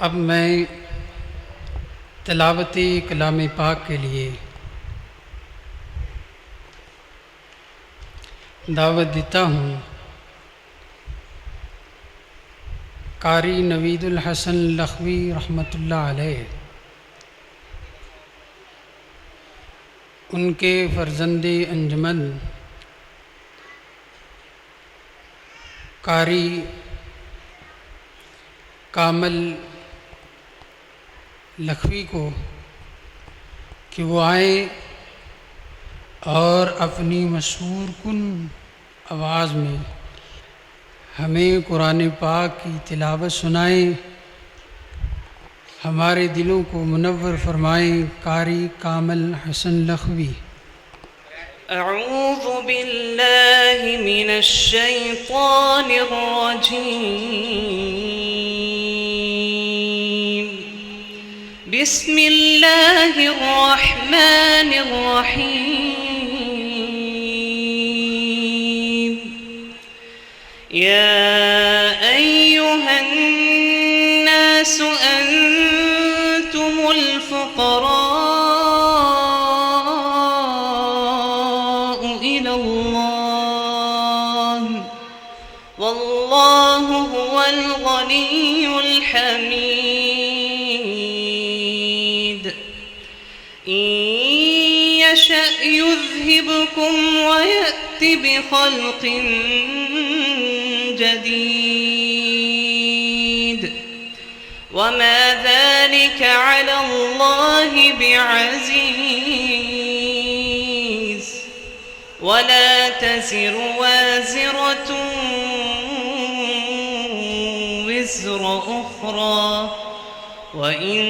अब मैं तिलावत कलाम पाक के लिए दावत देता हूँ। कारी नवीदुल हसन लखवी रहमतुल्लाह अलैह, उनके फ़र्जंदे अंजमन कारी कामल लखवी को कि वो आए और अपनी मशहूर कुन आवाज़ में हमें कुरान पाक की तिलावत सुनाएं, हमारे दिलों को मुनव्वर फरमाएं। कारी कामल हसन लखवी। अऊज़ु बिल्लाहि मिनश शैतानिर रजीम। बिस्मिल्लाहिर रहमानिर रहीम। या अय्युहन नास अंतुमुल फुक़राउ इलल्लाह वल्लाहु हुवल गनियुल हमीद। इन यशअ युज़हिबकुम व यअति बिखल्क़िन जदीद वमा ज़ालिक अला अल्लाहि बिअज़ीज़। वला तज़िरु वाज़िरतुन विज़्र उख़रा वइन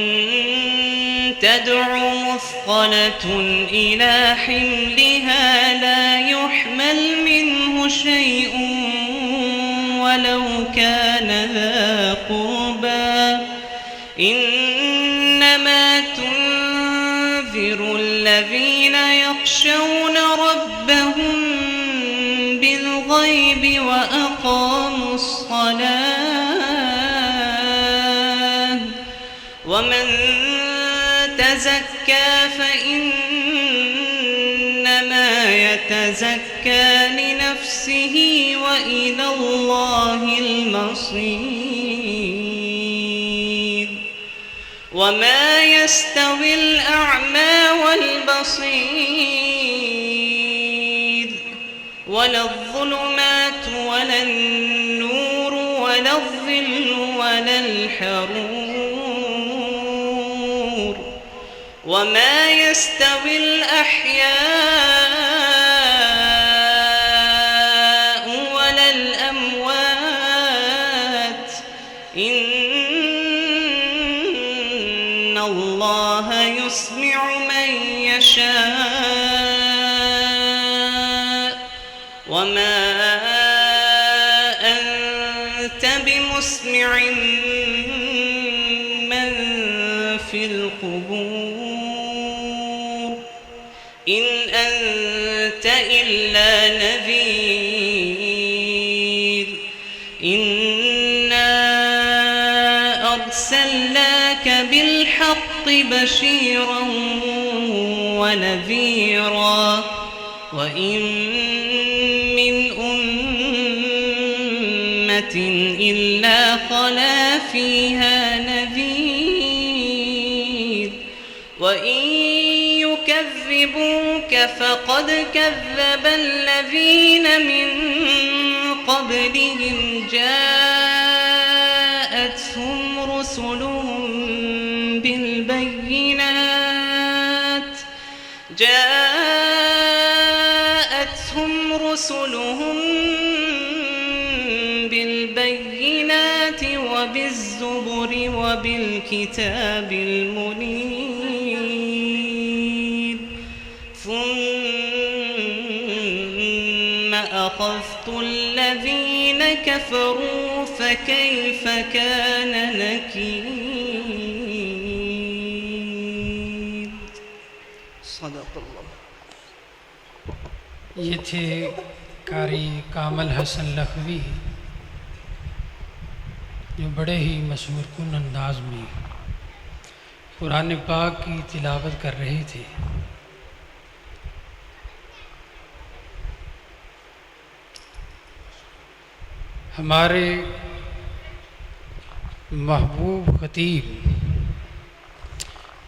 तदउ मुस्क़लतुन इला हिमलिहा ला युहमल मिन्हु शैउन वलौ कान ज़ा क़ुर्बा। इन्नमा तुन्ज़िरु الذين يخشون ربهم بالغيب وأقاموا الصلاة ومن تزكى فإنما يتزكى لنفسه وإلى الله المصير. وما يستوي الأعمى والبصير ولا الظلمات ولا النور ولا الظل ولا الحرور. وما يستوي الأحياء ولا الأموات. إن الله يسمع من يشاء وما أنت بمسمع من في القبور. إن أنت إلا نذير. إنا أرسلناك بالحق بشيرا ونذيرا وإن من أمة إلا خلا فيها نذير. وإن يكذبوك فقد كذب الذين من قبلهم جاءتهم رسلهم بالبينات وبالزبر وبالكتاب المنير. ثم أخذت الذين كفروا فكيف كان نكير. صدق الله. ये थे कारी कामल हसन लखवी। जो बड़े ही मशहूर कुन अंदाज में कुरान पाक की तिलावत कर रहे थे। हमारे महबूब खतीब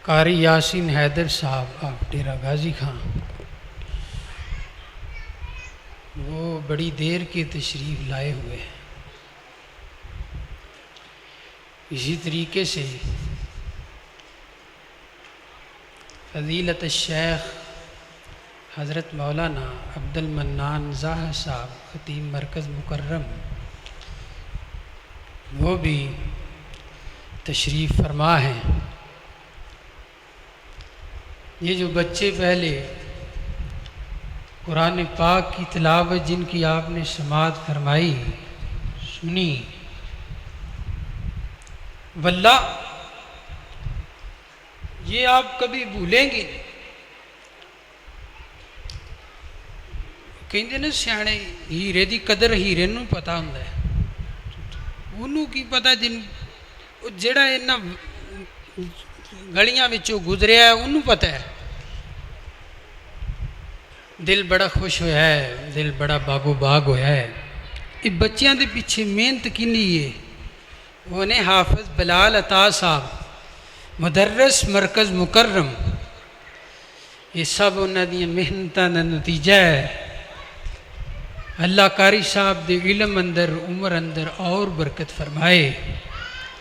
कारी यासीन हैदर साहब ऑफ डेरा गाजी खां, वो बड़ी देर के तशरीफ़ लाए हुए हैं। इसी तरीके से फ़ज़ीलत शेख हज़रत मौलाना अब्दुल मन्नान ज़ाहिर साहब खतीब मरकज़ मुकर्रम, वो भी तशरीफ़ फरमा हैं। ये जो बच्चे पहले कुरान पाक की तिलावत जिनकी आपने समाअत फरमाई सुनी, वल्लाह ये आप कभी भूलेंगे। कहते ना सियाने हीरे की कदर हीरे नूं पता हुंदा है, उन्होंने की पता जिन जेड़ा इन्हां गलियां विचों गुजरिया है उन्होंने पता है। दिल बड़ा खुश होया है, दिल बड़ा बागो बाग होया है। ये बच्चों के पीछे मेहनत किनी है। उन्हें हाफिज बिलाल अता साहब मुदर्रिस मरकज़ मुकर्रम, ये सब उन्होंने मेहनतों का नतीजा है। अल्लाह कारी साहब दे इल्म अंदर उम्र अंदर और बरकत फरमाए।